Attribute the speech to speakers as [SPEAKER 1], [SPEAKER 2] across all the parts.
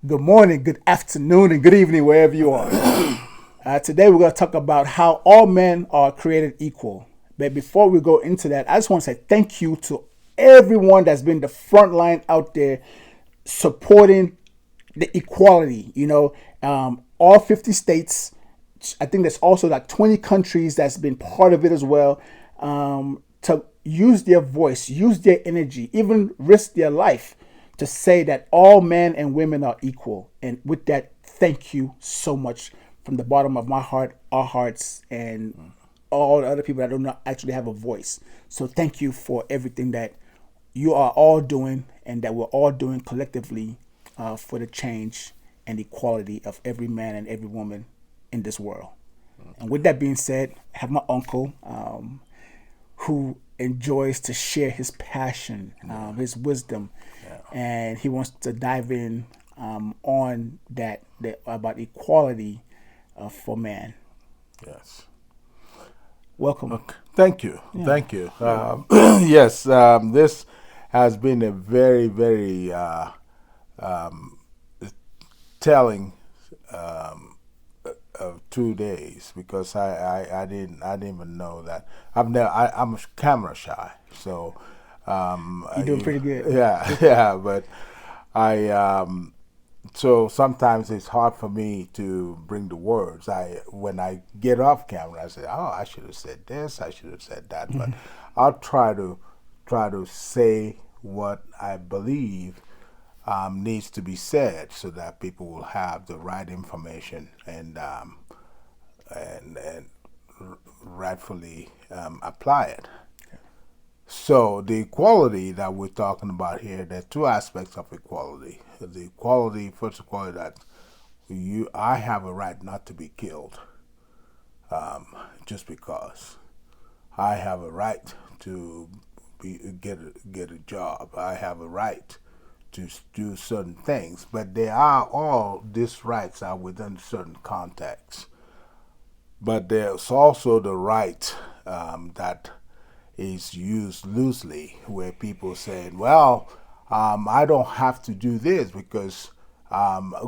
[SPEAKER 1] Good morning, good afternoon, and good evening, wherever you are. Today, we're going to talk about how all men are created equal. But before we go into that, I just want to say thank you to everyone that's been the front line out there supporting the equality. All 50 states. I think there's also like 20 countries that's been part of it as well. To use their voice, use their energy, even risk their life to say that all men and women are equal. And with that, thank you so much from the bottom of my heart, our hearts, and all the other people that do not actually have a voice. So thank you for everything that you are all doing and that we're all doing collectively for the change and equality of every man and every woman in this world. And with that being said, I have my uncle who enjoys to share his passion, his wisdom, and he wants to dive in on that about equality for man.
[SPEAKER 2] Yes.
[SPEAKER 1] Welcome.
[SPEAKER 2] Okay. Thank you.
[SPEAKER 1] Yeah.
[SPEAKER 2] Thank you. Yes, this has been a very, very telling of 2 days because I didn't even know that I'm camera shy, so
[SPEAKER 1] You're doing pretty good.
[SPEAKER 2] yeah. Yeah, but I so sometimes it's hard for me to bring the words. I When I get off camera, I say, "Oh, I should have said this. I should have said that." But I'll try to say what I believe needs to be said, so that people will have the right information and rightfully apply it. So the equality that we're talking about here, there are two aspects of equality. The equality, first equality that I have a right not to be killed, just because. I have a right to get a job. I have a right to do certain things, but these rights are within certain contexts. But there's also the right that is used loosely, where people say, well, I don't have to do this because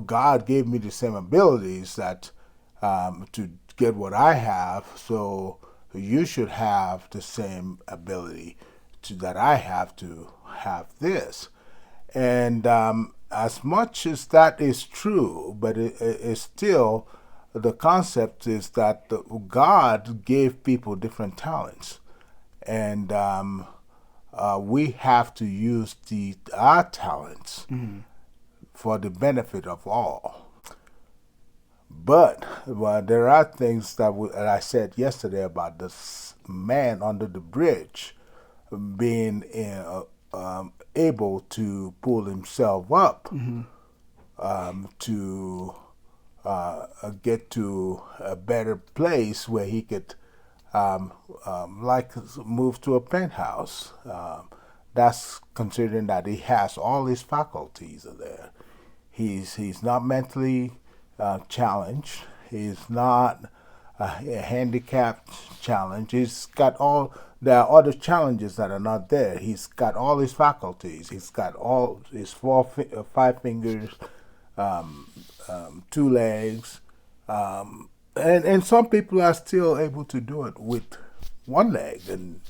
[SPEAKER 2] God gave me the same abilities that to get what I have, so you should have the same ability that I have to have this. And as much as that is true, but it's still, the concept is that God gave people different talents, and we have to use our talents for the benefit of all. But there are things that I said yesterday about this man under the bridge being able to pull himself up to get to a better place where he could, like, move to a penthouse. That's considering that he has all his faculties are there. He's not mentally challenged. He's not a handicapped challenge. He's got all. There are other challenges that are not there. He's got all his faculties. He's got all his five fingers, two legs, and some people are still able to do it with one leg and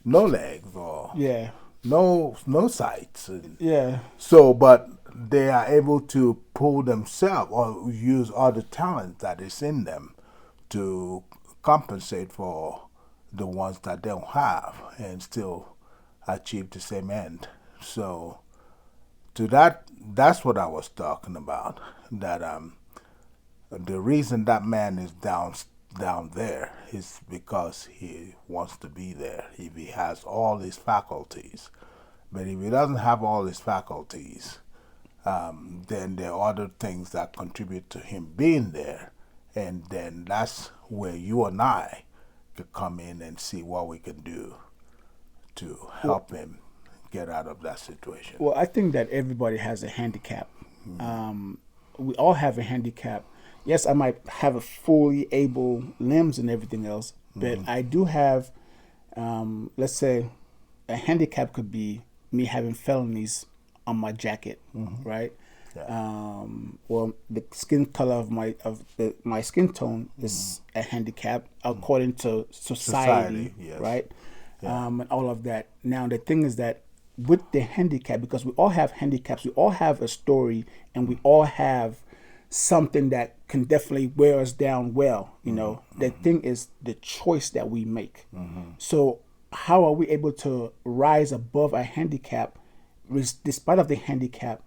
[SPEAKER 2] no legs, or
[SPEAKER 1] Yeah.
[SPEAKER 2] no sights. And
[SPEAKER 1] Yeah.
[SPEAKER 2] so, but they are able to pull themselves or use other talent that is in them to compensate for the ones that they don't have and still achieve the same end. So, that's what I was talking about. That the reason that man is down there is because he wants to be there. If he has all his faculties, but if he doesn't have all his faculties, then there are other things that contribute to him being there, and then that's where you and I could come in and see what we can do to
[SPEAKER 1] Well,
[SPEAKER 2] help him get out of that situation.
[SPEAKER 1] well, I think that everybody has a handicap. We all have a handicap. Yes, I might have a fully able limbs and everything else, but I do have, let's say, a handicap could be me having felonies on my jacket, right? Well, the skin color of my skin tone is a handicap according to society,
[SPEAKER 2] Yes.
[SPEAKER 1] right? And all of that. Now the thing is that with the handicap, because we all have handicaps, we all have a story, and we all have something that can definitely wear us down. Well, the thing is the choice that we make. So how are we able to rise above a handicap, despite of the handicap?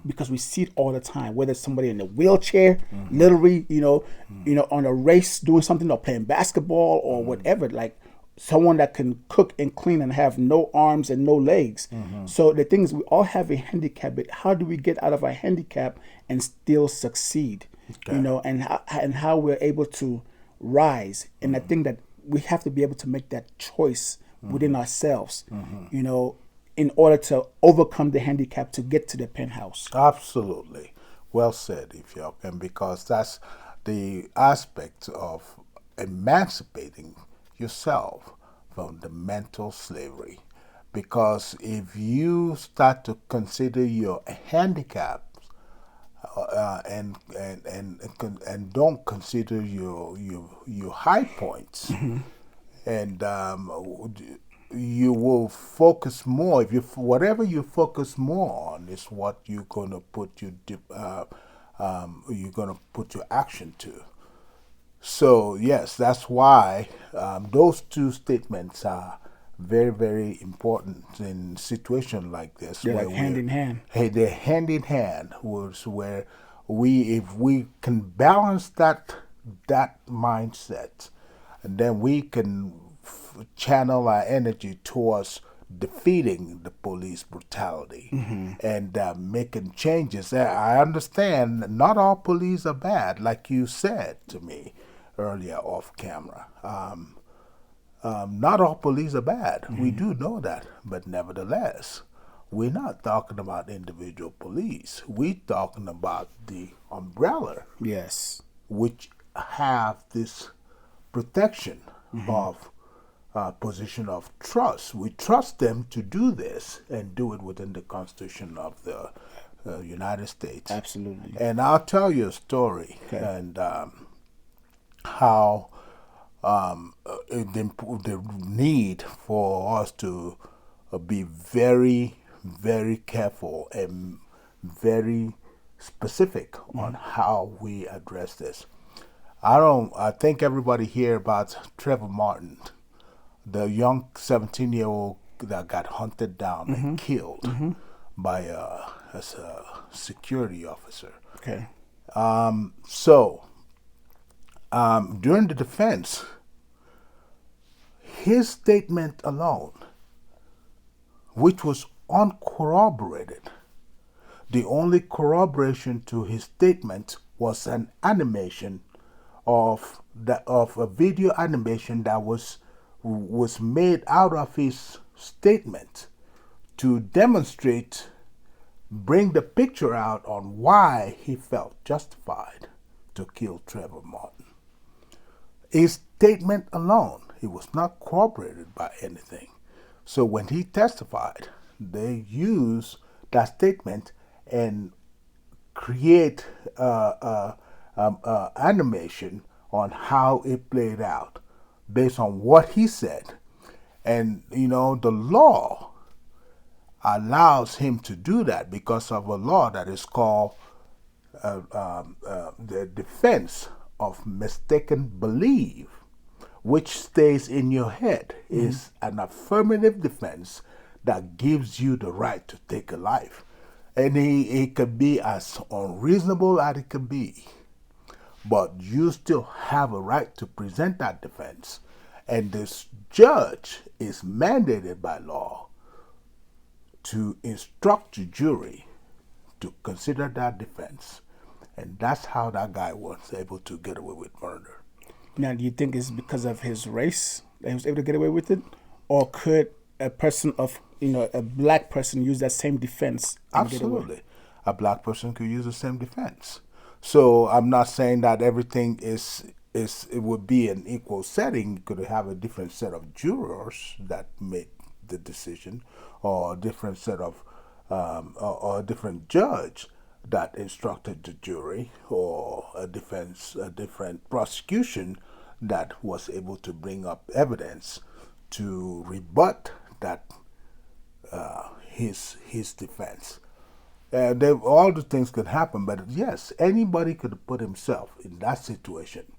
[SPEAKER 1] Because we see it all the time, whether it's somebody in a wheelchair, literally, on a race doing something, or playing basketball or whatever, like someone that can cook and clean and have no arms and no legs. So the thing is, we all have a handicap, but how do we get out of our handicap and still succeed? And how we're able to rise. And I think that we have to be able to make that choice within ourselves, in order to overcome the handicap to get to the penthouse.
[SPEAKER 2] Absolutely. Well said, Ifyok. And because that's the aspect of emancipating yourself from the mental slavery. Because if you start to consider your handicaps and don't consider your high points, and you will focus more. If whatever you focus more on is what you're gonna put your action to. So yes, that's why those two statements are very, very important in situations like this.
[SPEAKER 1] They're like hand in hand.
[SPEAKER 2] Hey, they're hand in hand. Where if we can balance that mindset, and then we can channel our energy towards defeating the police brutality and making changes. I understand not all police are bad, like you said to me earlier off camera. Not all police are bad. We do know that. But nevertheless, we're not talking about individual police. We're talking about the umbrella.
[SPEAKER 1] Yes.
[SPEAKER 2] Which have this protection of position of trust. We trust them to do this and do it within the Constitution of the United States.
[SPEAKER 1] Absolutely.
[SPEAKER 2] And I'll tell you a story and how the need for us to be very, very careful and very specific on how we address this. I think everybody hear about Trevor Martin, the young 17-year-old that got hunted down and killed by as a security officer.
[SPEAKER 1] Okay.
[SPEAKER 2] During the defense, his statement alone, which was uncorroborated, the only corroboration to his statement was an animation of a video animation that was made out of his statement to demonstrate, bring the picture out on why he felt justified to kill Trevor Martin. His statement alone, it was not corroborated by anything. So when he testified, they used that statement and create animation on how it played out based on what he said. And, the law allows him to do that because of a law that is called the defense of mistaken belief, which stays in your head, is an affirmative defense that gives you the right to take a life. And it could be as unreasonable as it could be, but you still have a right to present that defense. And this judge is mandated by law to instruct the jury to consider that defense. And that's how that guy was able to get away with murder.
[SPEAKER 1] Now, do you think it's because of his race that he was able to get away with it? Or could a person of, a black person use that same defense and get away?
[SPEAKER 2] Absolutely. A black person could use the same defense. So I'm not saying that everything it would be an equal setting. You could have a different set of jurors that make the decision, or a different set of or a different judge. that instructed the jury or a different prosecution that was able to bring up evidence to rebut that his defense. All the things could happen, but yes, anybody could put himself in that situation.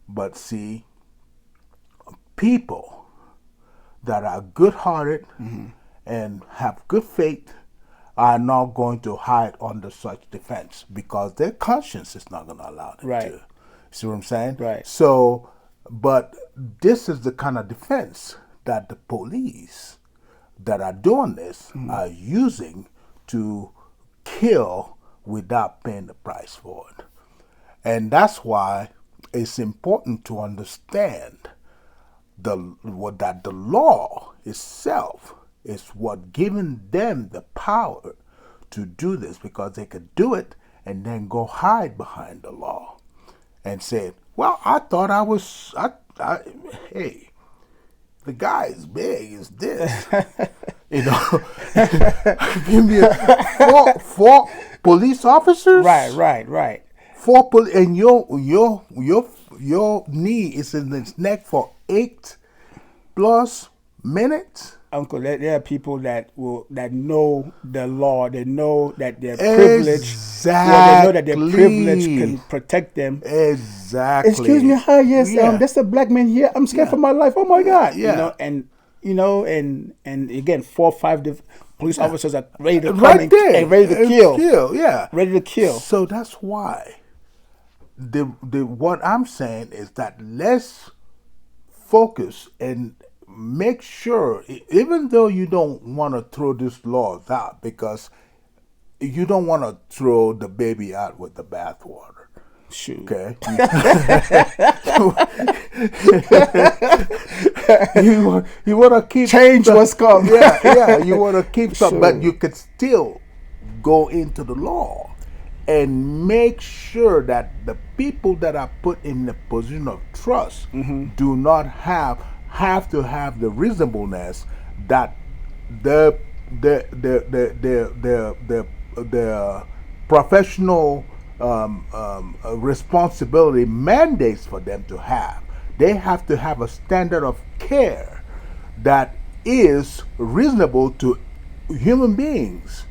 [SPEAKER 2] But see, people that are good-hearted and have good faith are not going to hide under such defense because their conscience is not going to allow them to. See what I'm saying?
[SPEAKER 1] Right.
[SPEAKER 2] So, but this is the kind of defense that the police that are doing this are using to kill without paying the price for it. And that's why it's important to understand that the law itself is what giving them the power to do this, because they could do it and then go hide behind the law and say, well, I thought I was, hey, the guy is big, is this. You know, give me four police officers.
[SPEAKER 1] Right.
[SPEAKER 2] And your knee is in his neck for 8+ minutes.
[SPEAKER 1] Uncle, there are people that know the law. They know that their privilege.
[SPEAKER 2] Exactly.
[SPEAKER 1] Well, they know that their privilege can protect them.
[SPEAKER 2] Exactly.
[SPEAKER 1] Excuse me, hi, yes, there's a black man here. I'm scared for my life. Oh my God.
[SPEAKER 2] Yeah.
[SPEAKER 1] And again, 4 or 5 police officers are ready to come
[SPEAKER 2] right there.
[SPEAKER 1] and ready to kill.
[SPEAKER 2] Yeah.
[SPEAKER 1] Ready to kill.
[SPEAKER 2] So that's why what I'm saying is that let's focus and make sure, even though you don't want to throw these laws out, because you don't want to throw the baby out with the bathwater.
[SPEAKER 1] Shoot.
[SPEAKER 2] Okay. you want to keep
[SPEAKER 1] change what's come.
[SPEAKER 2] Yeah. You want to keep some,
[SPEAKER 1] Sure.
[SPEAKER 2] but you could still go into the law and make sure that the people that are put in the position of trust do not have to have the reasonableness that the professional responsibility mandates for them to have. They have to have a standard of care that is reasonable to human beings.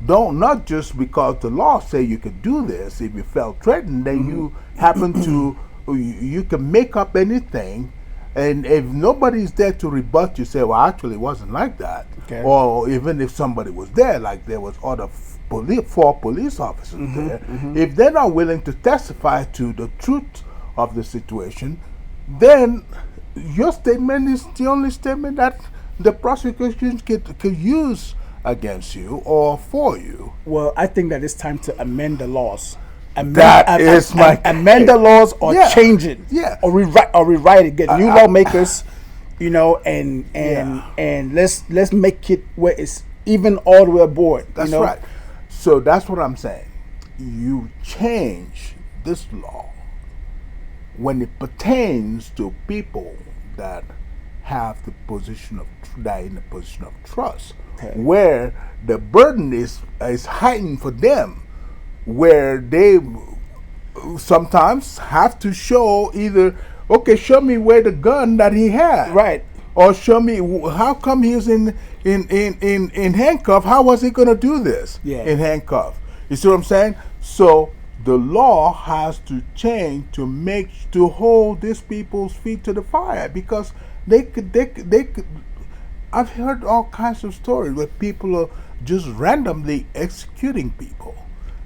[SPEAKER 2] Not just because the law say you could do this. If you felt threatened, then you happen to, you can make up anything. And if nobody's there to rebut, you say, well, actually, it wasn't like that.
[SPEAKER 1] Okay.
[SPEAKER 2] Or even if somebody was there, like there was 4 police officers there, if they're not willing to testify to the truth of the situation, then your statement is the only statement that the prosecution could use against you or for you.
[SPEAKER 1] Well, I think that it's time to amend the laws. Amend the laws or change it.
[SPEAKER 2] Yeah.
[SPEAKER 1] Or rewrite it. Get new lawmakers, and let's make it where it's even all the way aboard.
[SPEAKER 2] That's right. So that's what I'm saying. You change this law when it pertains to people that have the position of in the position of trust, where the burden is heightened for them, where they sometimes have to show either, okay, show me where the gun that he had,
[SPEAKER 1] right,
[SPEAKER 2] or show me how come he was in handcuff. How was he going to do this in handcuff? You see what I'm saying? So the law has to change to hold these people's feet to the fire, because they could. I've heard all kinds of stories where people are just randomly executing people.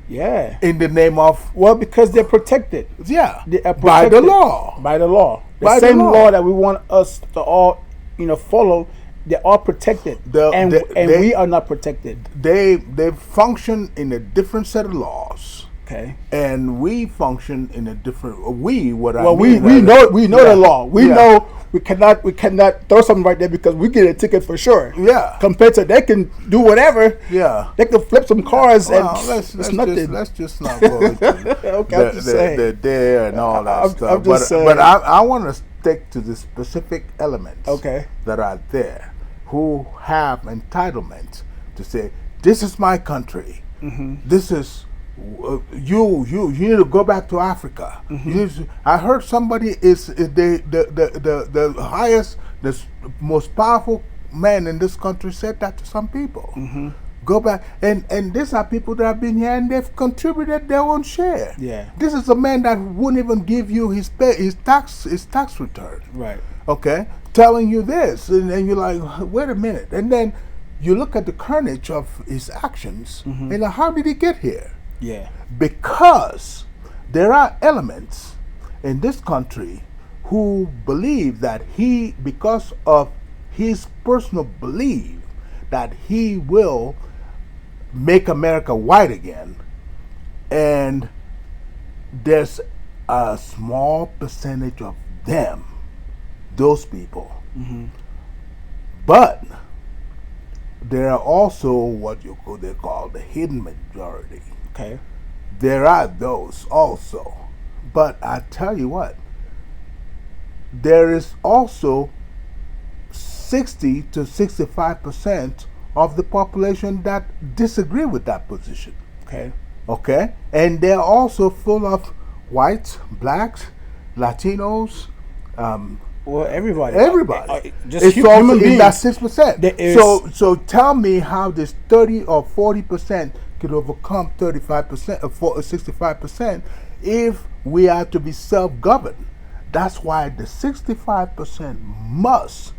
[SPEAKER 1] Yeah.
[SPEAKER 2] In the name of,
[SPEAKER 1] because they're protected.
[SPEAKER 2] Yeah.
[SPEAKER 1] They are protected
[SPEAKER 2] by the law.
[SPEAKER 1] By the law.
[SPEAKER 2] By
[SPEAKER 1] same
[SPEAKER 2] the law.
[SPEAKER 1] law that we want us to all, follow. They're all protected, and we are not protected.
[SPEAKER 2] They function in a different set of laws.
[SPEAKER 1] Okay.
[SPEAKER 2] And we function in a different. We know
[SPEAKER 1] the law. We know we cannot throw something right there because we get a ticket for sure.
[SPEAKER 2] Yeah.
[SPEAKER 1] Compared to they can do whatever.
[SPEAKER 2] Yeah.
[SPEAKER 1] They can flip some cars and
[SPEAKER 2] let's
[SPEAKER 1] nothing.
[SPEAKER 2] Let's just not go into the there and all that stuff. But I want to stick to the specific elements. That are there, who have entitlement to say, this is my country. This is You need to go back to Africa. I heard somebody is the highest, most powerful man in this country said that to some people. Go back, and these are people that have been here and they've contributed their own share.
[SPEAKER 1] Yeah.
[SPEAKER 2] This is a man that wouldn't even give you his tax return.
[SPEAKER 1] Right.
[SPEAKER 2] Okay, telling you this, and you're like, wait a minute, and then you look at the carnage of his actions, and like, how did he get here?
[SPEAKER 1] Yeah.
[SPEAKER 2] Because there are elements in this country who believe that because of his personal belief that he will make America white again, and there's a small percentage of them, those people. But there are also what they call the hidden majority.
[SPEAKER 1] Okay.
[SPEAKER 2] There are those also. But I tell you what, there is also 60 to 65% of the population that disagree with that position.
[SPEAKER 1] Okay.
[SPEAKER 2] Okay? And they're also full of whites, blacks, Latinos,
[SPEAKER 1] Well, everybody. Just
[SPEAKER 2] it's
[SPEAKER 1] human
[SPEAKER 2] also in
[SPEAKER 1] beings.
[SPEAKER 2] that 6%.
[SPEAKER 1] There is-
[SPEAKER 2] So tell me how this 30 or 40% could overcome 35% or 65% if we are to be self-governed. That's why the 65% must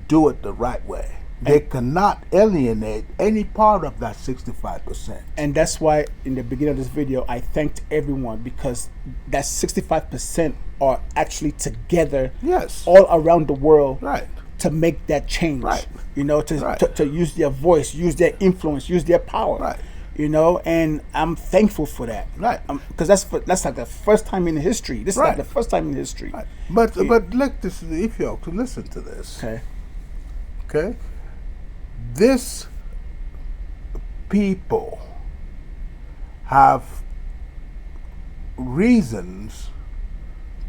[SPEAKER 2] do it the right way. They cannot alienate any part of that 65%.
[SPEAKER 1] And that's why in the beginning of this video, I thanked everyone, because that 65% are actually together
[SPEAKER 2] Yes.
[SPEAKER 1] all around the world
[SPEAKER 2] Right.
[SPEAKER 1] to make that change.
[SPEAKER 2] Right.
[SPEAKER 1] You know, to,
[SPEAKER 2] Right.
[SPEAKER 1] to use their voice, use their influence, use their power.
[SPEAKER 2] Right.
[SPEAKER 1] You know, and I'm thankful for that.
[SPEAKER 2] Right.
[SPEAKER 1] Because that's like the first time in history. This is
[SPEAKER 2] Right.
[SPEAKER 1] like the first time in history.
[SPEAKER 2] Right. But look, this if you could listen to this.
[SPEAKER 1] Okay.
[SPEAKER 2] Okay? This people have reasons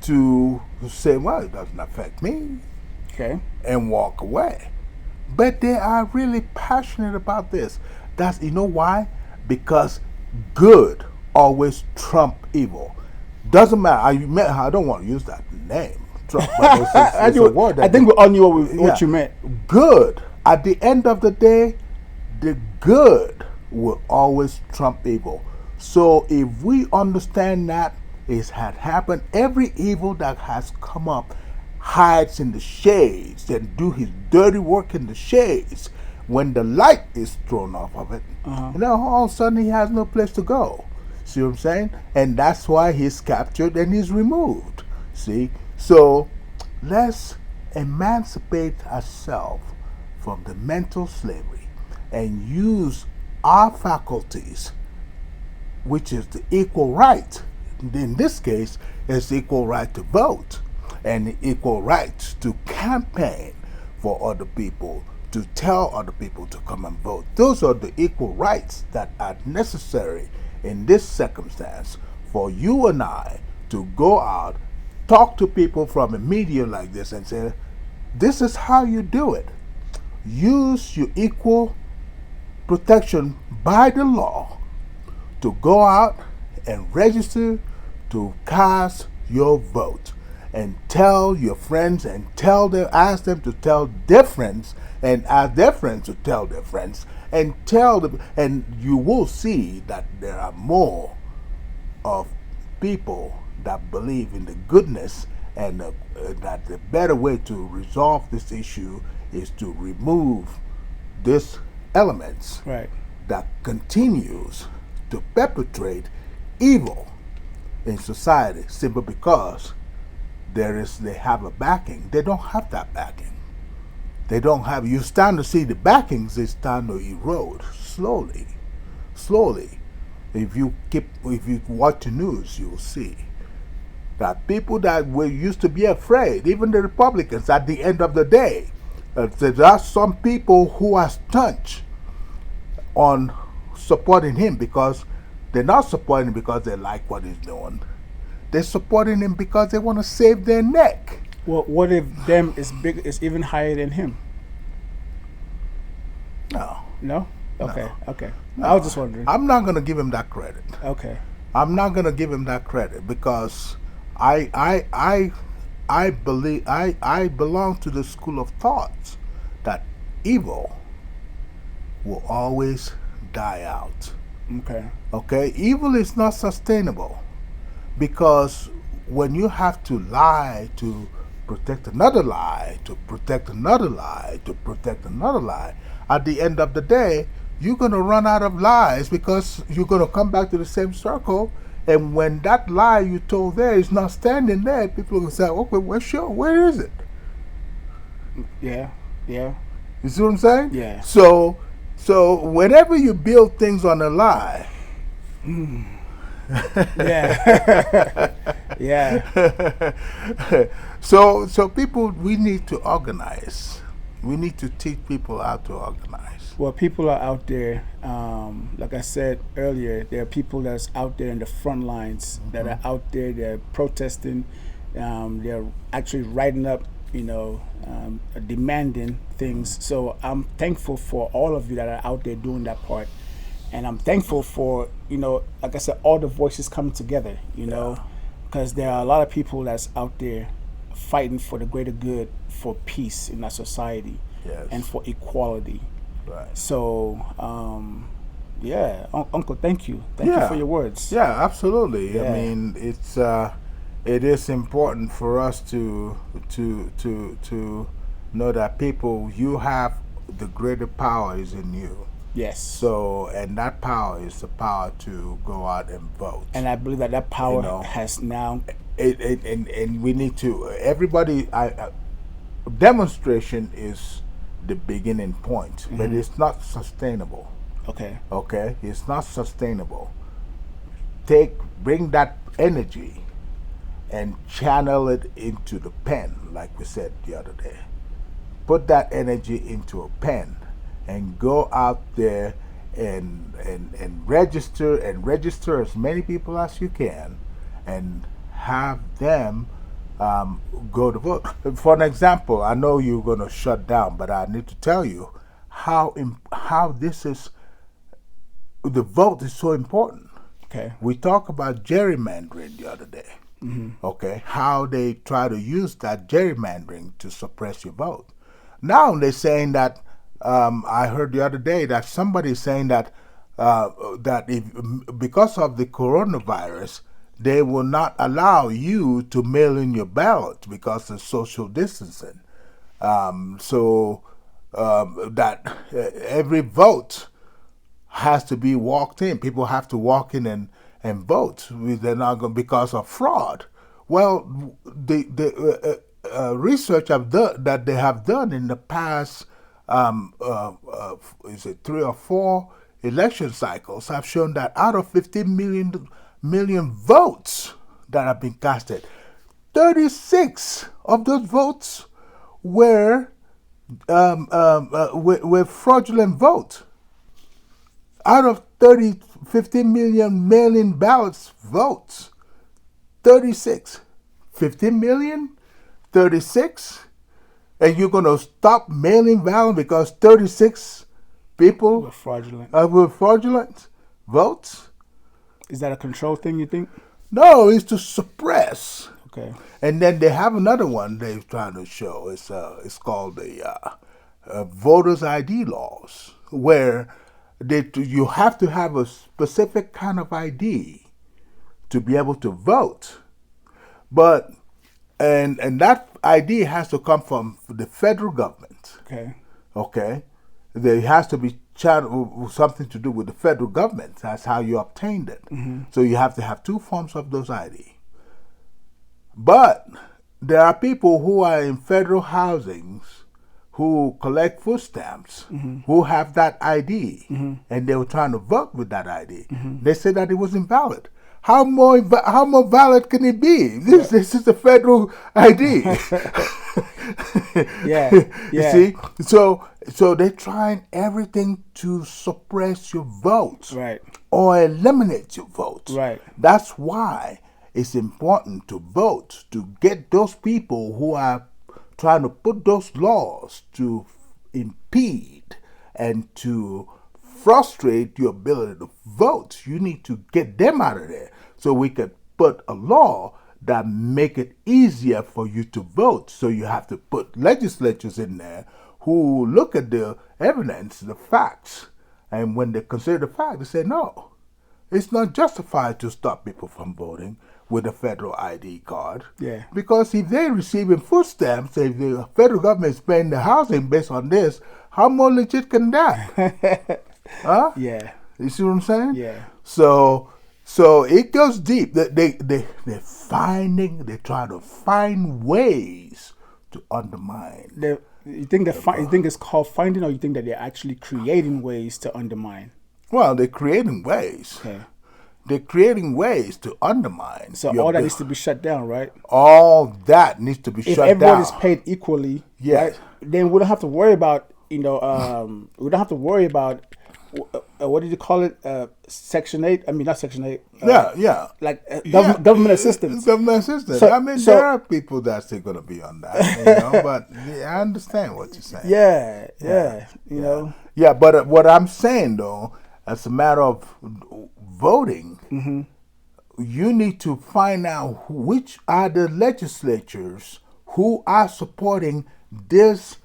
[SPEAKER 2] to say, well, it doesn't affect me,
[SPEAKER 1] Okay.
[SPEAKER 2] and walk away. But they are really passionate about this. You know why? Because good always trump evil. Doesn't matter. I don't want to use that name, Trump, but it's a word that
[SPEAKER 1] I think we all knew what you meant.
[SPEAKER 2] Good. At the end of the day, the good will always trump evil. So if we understand that it had happened, every evil that has come up hides in the shades and do his dirty work in the shades. When the light is thrown off of it, all of a sudden he has no place to go. See what I'm saying? And that's why he's captured and he's removed. See? So let's emancipate ourselves from the mental slavery and use our faculties, which is the equal right. In this case, it's equal right to vote and equal right to campaign for other people, to tell other people to come and vote. Those are the equal rights that are necessary in this circumstance for you and I to go out, talk to people from a media like this and say, this is how you do it. Use your equal protection by the law to go out and register to cast your vote, and tell your friends and ask them to tell their friends, and ask their friends to tell their friends, and tell them, and you will see that there are more of people that believe in the goodness and that the better way to resolve this issue is to remove these elements
[SPEAKER 1] Right.
[SPEAKER 2] that continues to perpetrate evil in society simply because they have a backing. They don't have that backing. They don't have. You stand to see the backings. They start to erode slowly. If you watch the news, you'll see that people that were used to be afraid, even the Republicans, at the end of the day, there are some people who are staunch on supporting him because they're not supporting him because they like what he's doing. They're supporting him because they want to save their neck.
[SPEAKER 1] Well, what if them is even higher than him?
[SPEAKER 2] No.
[SPEAKER 1] No. Okay.
[SPEAKER 2] No.
[SPEAKER 1] Okay.
[SPEAKER 2] No.
[SPEAKER 1] I was just wondering.
[SPEAKER 2] I'm not going to give him that credit.
[SPEAKER 1] Okay.
[SPEAKER 2] I'm not going to give him that credit because I believe I belong to the school of thoughts that evil will always die out.
[SPEAKER 1] Okay.
[SPEAKER 2] Okay? Evil is not sustainable because when you have to lie to protect another lie, to protect another lie, to protect another lie, at the end of the day, you're going to run out of lies because you're going to come back to the same circle. And when that lie you told there is not standing there, people are going to say, okay, well, sure, where is it?
[SPEAKER 1] Yeah. Yeah.
[SPEAKER 2] You see what I'm saying?
[SPEAKER 1] Yeah.
[SPEAKER 2] So whenever you build things on a lie,
[SPEAKER 1] Yeah. Yeah.
[SPEAKER 2] so people, we need to organize. We need to teach people how to organize.
[SPEAKER 1] Well, people are out there. Like I said earlier, there are people that's out there in the front lines that are out there. They're protesting. They're actually writing up, demanding things. So I'm thankful for all of you that are out there doing that part, and I'm thankful for like I said, all the voices coming together. Because there are a lot of people that's out there fighting for the greater good, for peace in our society,
[SPEAKER 2] Yes.
[SPEAKER 1] and for equality.
[SPEAKER 2] Right.
[SPEAKER 1] So, yeah, Uncle, thank you. Thank you for your words.
[SPEAKER 2] Yeah, absolutely.
[SPEAKER 1] Yeah.
[SPEAKER 2] I mean, it is important for us to know that people, you have the greater power is in you.
[SPEAKER 1] Yes.
[SPEAKER 2] So, and that power is the power to go out and vote.
[SPEAKER 1] And I believe that power has now.
[SPEAKER 2] And we need to, everybody, demonstration is the beginning point, but it's not sustainable.
[SPEAKER 1] Okay.
[SPEAKER 2] Okay? It's not sustainable. Bring that energy and channel it into the pen, like we said the other day. Put that energy into a pen and go out there and register as many people as you can and have them go to vote. For an example, I know you're going to shut down, but I need to tell you how this is. The vote is so important.
[SPEAKER 1] Okay.
[SPEAKER 2] We talked about gerrymandering the other day. Okay, how they try to use that gerrymandering to suppress your vote. Now they're saying that. I heard the other day that somebody's saying that because of the coronavirus, they will not allow you to mail in your ballot because of social distancing. That every vote has to be walked in. People have to walk in and vote. They're not going because of fraud. Well, the research that they have done in the past, is it 3 or 4 election cycles, have shown that out of 15 million votes that have been casted, 36 of those votes were fraudulent votes. Out of 15 million mail-in ballots votes, 36, 15 million, 36, and you're going to stop mailing ballots because 36 people
[SPEAKER 1] Were fraudulent.
[SPEAKER 2] Were fraudulent votes?
[SPEAKER 1] Is that a control thing, you think?
[SPEAKER 2] No, it's to suppress.
[SPEAKER 1] Okay.
[SPEAKER 2] And then they have another one they're trying to show. It's called the voters' ID laws, where you have to have a specific kind of ID to be able to vote. But and that ID has to come from the federal government.
[SPEAKER 1] Okay.
[SPEAKER 2] Okay, there has to be something to do with the federal government. That's how you obtained it. So you have to have 2 forms of those ID. But there are people who are in federal housings who collect food stamps, who have that ID, and they were trying to vote with that ID. They said that it was invalid. How more valid can it be? This is a federal ID.
[SPEAKER 1] Yeah.
[SPEAKER 2] You see? So they're trying everything to suppress your vote.
[SPEAKER 1] Right.
[SPEAKER 2] Or eliminate your vote.
[SPEAKER 1] Right.
[SPEAKER 2] That's why it's important to vote, to get those people who are trying to put those laws to impede and to frustrate your ability to vote. You need to get them out of there so we could put a law that make it easier for you to vote. So you have to put legislatures in there who look at the evidence, the facts, and when they consider the fact, they say, no, it's not justified to stop people from voting with a federal ID card.
[SPEAKER 1] Yeah.
[SPEAKER 2] Because if they're receiving food stamps, if the federal government is paying the housing based on this, how more legit can that? Huh?
[SPEAKER 1] Yeah.
[SPEAKER 2] You see what I'm saying?
[SPEAKER 1] Yeah.
[SPEAKER 2] So it goes deep. They're trying to find ways to undermine.
[SPEAKER 1] You think it's called finding, or you think that they're actually creating ways to undermine?
[SPEAKER 2] Well, they're creating ways.
[SPEAKER 1] Okay.
[SPEAKER 2] They're creating ways to undermine.
[SPEAKER 1] So all that needs to be shut down, right?
[SPEAKER 2] All that needs to be shut down.
[SPEAKER 1] If everyone is paid equally,
[SPEAKER 2] yes,
[SPEAKER 1] right, then we don't have to worry about, we don't have to worry about, what did you call it? Section 8? I mean, not Section 8.
[SPEAKER 2] Yeah.
[SPEAKER 1] Like government assistance.
[SPEAKER 2] Government assistance.
[SPEAKER 1] So,
[SPEAKER 2] there are people that's still going to be on that, but I understand what you're saying.
[SPEAKER 1] Yeah. You know?
[SPEAKER 2] Yeah, but what I'm saying, though, as a matter of voting, you need to find out which are the legislatures who are supporting this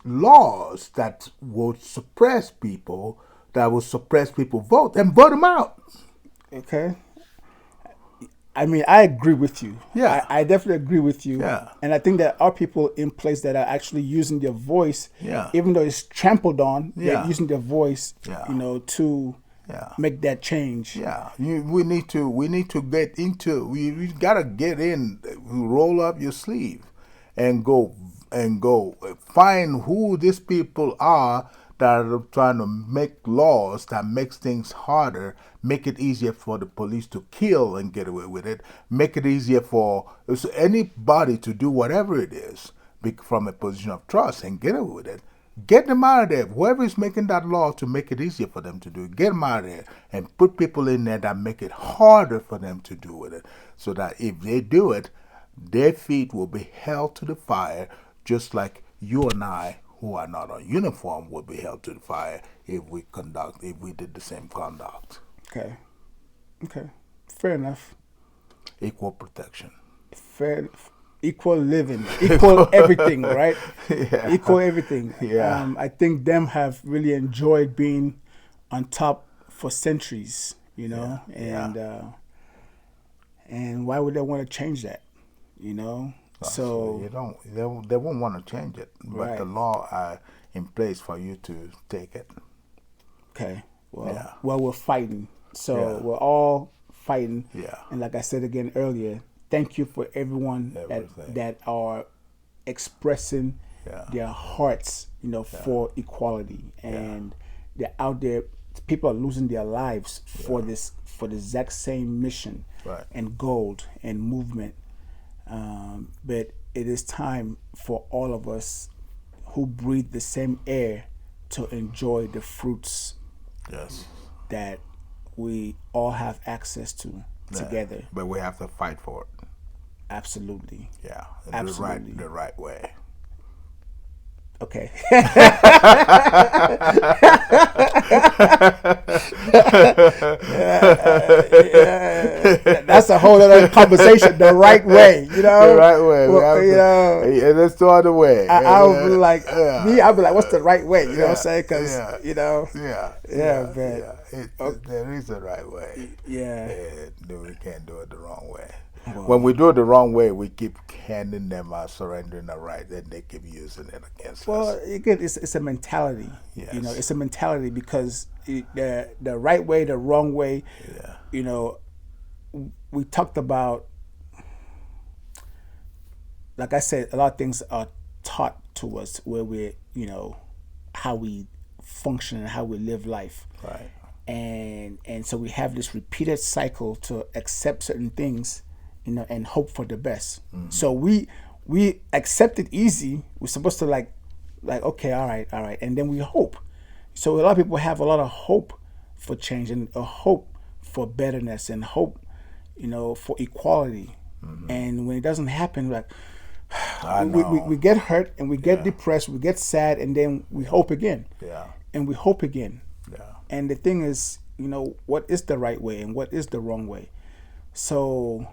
[SPEAKER 2] laws that will suppress people, vote, and vote them out.
[SPEAKER 1] Okay. I mean, I agree with you.
[SPEAKER 2] Yeah.
[SPEAKER 1] I definitely agree with you.
[SPEAKER 2] Yeah.
[SPEAKER 1] And I think there are people in place that are actually using their voice,
[SPEAKER 2] yeah,
[SPEAKER 1] even though it's trampled on,
[SPEAKER 2] yeah,
[SPEAKER 1] they're using their voice,
[SPEAKER 2] yeah,
[SPEAKER 1] to make that change.
[SPEAKER 2] Yeah. We need to get into, we gotta get in, roll up your sleeve and go find who these people are that are trying to make laws that makes things harder, make it easier for the police to kill and get away with it, make it easier for anybody to do whatever it is from a position of trust and get away with it. Get them out of there. Whoever is making that law to make it easier for them to do it, get them out of there and put people in there that make it harder for them to do with it, so that if they do it, their feet will be held to the fire, just like you and I, who are not on uniform, will be held to the fire if we did the same conduct.
[SPEAKER 1] Okay. Fair enough.
[SPEAKER 2] Equal protection.
[SPEAKER 1] Equal living. Equal everything, right?
[SPEAKER 2] Yeah.
[SPEAKER 1] Equal everything.
[SPEAKER 2] Yeah.
[SPEAKER 1] I think them have really enjoyed being on top for centuries, and why would they want to change that, So
[SPEAKER 2] they won't want to change it, but
[SPEAKER 1] right.
[SPEAKER 2] The law are in place for you to take it.
[SPEAKER 1] Okay. Well, we're fighting. So
[SPEAKER 2] Yeah.
[SPEAKER 1] we're all fighting.
[SPEAKER 2] Yeah.
[SPEAKER 1] And like I said again earlier, thank you for everyone that are expressing their hearts, for equality, and they're out there. People are losing their lives for the exact same mission and goal and movement. But it is time for all of us who breathe the same air to enjoy the fruits that we all have access to together.
[SPEAKER 2] But we have to fight for it.
[SPEAKER 1] Absolutely.
[SPEAKER 2] Yeah.
[SPEAKER 1] Absolutely.
[SPEAKER 2] The right way.
[SPEAKER 1] Okay. That's a whole other conversation. The right way,
[SPEAKER 2] The right way.
[SPEAKER 1] Well,
[SPEAKER 2] there's no other way.
[SPEAKER 1] I'll be like, I'll be like, what's the right way? You know what I'm saying? Because,
[SPEAKER 2] there is a right way.
[SPEAKER 1] Yeah.
[SPEAKER 2] We can't do it the wrong way. Well, when we do it the wrong way, we keep handing them surrendering the right, and they keep using it against us.
[SPEAKER 1] Well, again, it's a mentality.
[SPEAKER 2] Yes.
[SPEAKER 1] It's a mentality, because the right way, the wrong way.
[SPEAKER 2] Yeah.
[SPEAKER 1] We talked about, like I said, a lot of things are taught to us where we, how we function and how we live life.
[SPEAKER 2] Right.
[SPEAKER 1] And so we have this repeated cycle to accept certain things, and hope for the best. Mm-hmm. So we accept it easy. We're supposed to like okay, all right, and then we hope. So a lot of people have a lot of hope for change and a hope for betterness and hope, for equality. Mm-hmm. And when it doesn't happen, we get hurt and we get depressed, we get sad, and then we hope again.
[SPEAKER 2] Yeah.
[SPEAKER 1] and we hope again.
[SPEAKER 2] Yeah.
[SPEAKER 1] And the thing is, what is the right way and what is the wrong way? So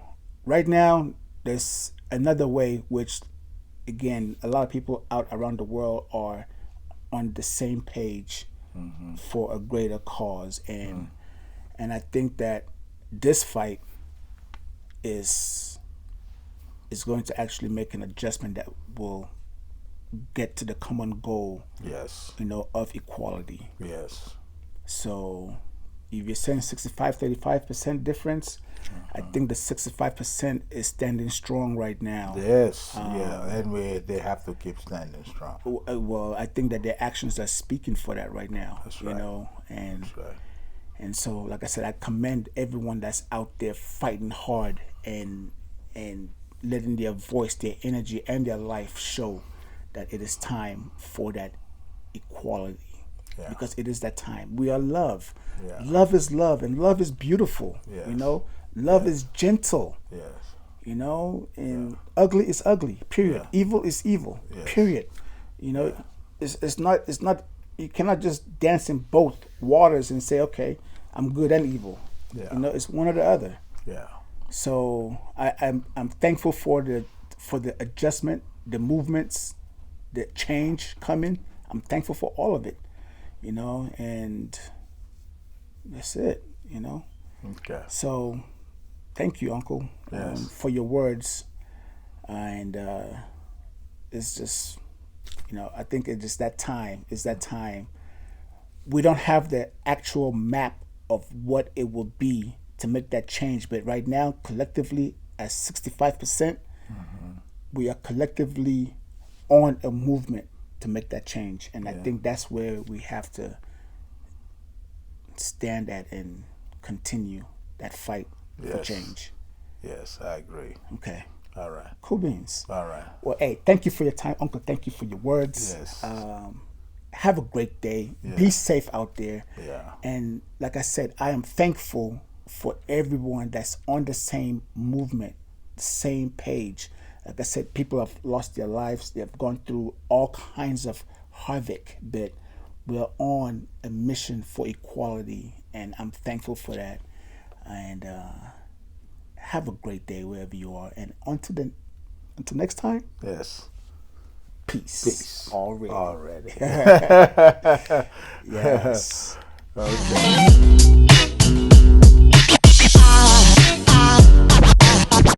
[SPEAKER 1] right now, there's another way, which, again, a lot of people out around the world are on the same page for a greater cause. And I think that this fight is going to actually make an adjustment that will get to the common goal,
[SPEAKER 2] Yes.
[SPEAKER 1] Of equality.
[SPEAKER 2] Yes.
[SPEAKER 1] So if you're saying 65-35% difference, I think the 65% is standing strong right now.
[SPEAKER 2] Yes. And they have to keep standing strong.
[SPEAKER 1] Well, I think that their actions are speaking for that right now.
[SPEAKER 2] That's right.
[SPEAKER 1] And
[SPEAKER 2] That's right.
[SPEAKER 1] and so, like I said, I commend everyone that's out there fighting hard and letting their voice, their energy, and their life show that it is time for that equality.
[SPEAKER 2] Yeah.
[SPEAKER 1] Because it is that time. We are love.
[SPEAKER 2] Yeah.
[SPEAKER 1] Love is love, and love is beautiful.
[SPEAKER 2] Yes.
[SPEAKER 1] Love is gentle.
[SPEAKER 2] Yes.
[SPEAKER 1] And ugly is ugly. Period.
[SPEAKER 2] Yeah.
[SPEAKER 1] Evil is evil.
[SPEAKER 2] Yes.
[SPEAKER 1] Period. It's not. You cannot just dance in both waters and say, okay, I'm good and evil.
[SPEAKER 2] Yeah.
[SPEAKER 1] It's one or the other.
[SPEAKER 2] Yeah.
[SPEAKER 1] So I'm thankful for the adjustment, the movements, the change coming. I'm thankful for all of it, and that's it,
[SPEAKER 2] Okay.
[SPEAKER 1] So thank you, Uncle,
[SPEAKER 2] Yes.
[SPEAKER 1] for your words, and it's just, I think it's just that time. It's that time. We don't have the actual map of what it will be to make that change, but right now, collectively, at 65%, we are collectively on a movement to make that change, and I think that's where we have to stand at and continue that fight for
[SPEAKER 2] Yes.
[SPEAKER 1] change.
[SPEAKER 2] Yes, I agree.
[SPEAKER 1] Okay.
[SPEAKER 2] All right.
[SPEAKER 1] Cool beans.
[SPEAKER 2] All right.
[SPEAKER 1] Well, hey, thank you for your time, Uncle. Thank you for your words.
[SPEAKER 2] Yes.
[SPEAKER 1] Have a great day.
[SPEAKER 2] Yeah.
[SPEAKER 1] Be safe out there.
[SPEAKER 2] Yeah.
[SPEAKER 1] And like I said, I am thankful for everyone that's on the same movement, the same page. Like I said, people have lost their lives. They have gone through all kinds of havoc, but we're on a mission for equality, and I'm thankful for that. And have a great day wherever you are. And until next time,
[SPEAKER 2] Yes.
[SPEAKER 1] peace.
[SPEAKER 2] Peace.
[SPEAKER 1] Already.
[SPEAKER 2] Already.
[SPEAKER 1] Yes.
[SPEAKER 2] Okay.